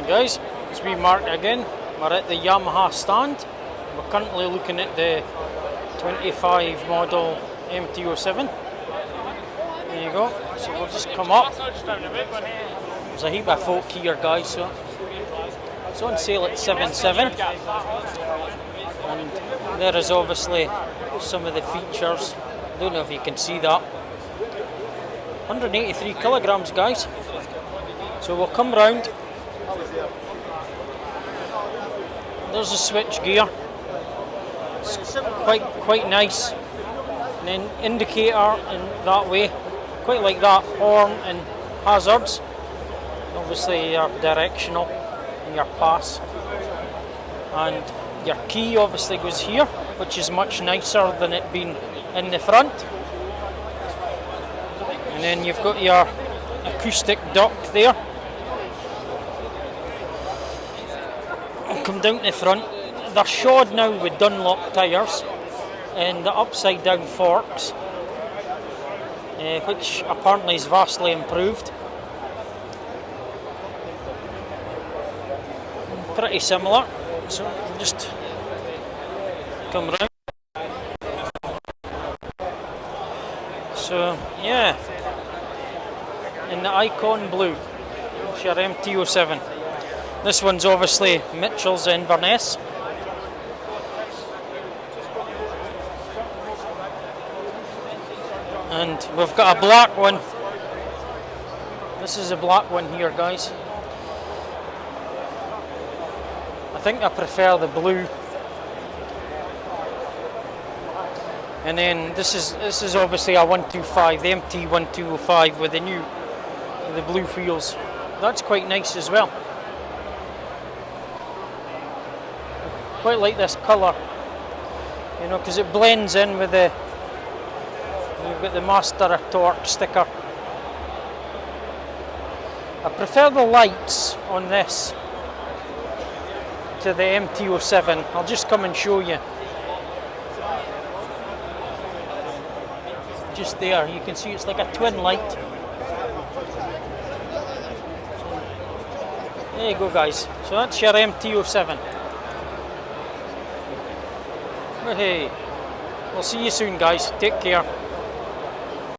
Guys, it's me Mark again. We're at the Yamaha stand. We're currently looking at the 25 model MT07. There you go. So we'll just come up. There's a heap of folk here, guys. So it's on sale at 7.7. And there is obviously some of the features. I don't know if you can see that. 183 kilograms, guys. So we'll come round. There's a switch gear. It's quite nice. And then indicator in that way. Quite like that. Horn and hazards. Obviously your directional and your pass. And your key obviously goes here, which is much nicer than it being in the front. And then you've got your acoustic duck there. Come down to the front. They're shod now with Dunlop tyres and the upside down forks, which apparently is vastly improved. Pretty similar, so we'll just come round. So yeah, in the Icon blue, it's your MT07. This one's obviously Mitchell's Inverness. And we've got a black one. This is a black one here, guys. I think I prefer the blue. And then this is obviously a 125, the MT1205 with the blue wheels. That's quite nice as well. Quite like this colour, you know, because it blends in with the. You've got the Master of Torque sticker. I prefer the lights on this to the MT07. I'll just come and show you. Just there, you can see it's like a twin light. There you go, guys. So that's your MT07. Hey, we'll see you soon, guys. Take care.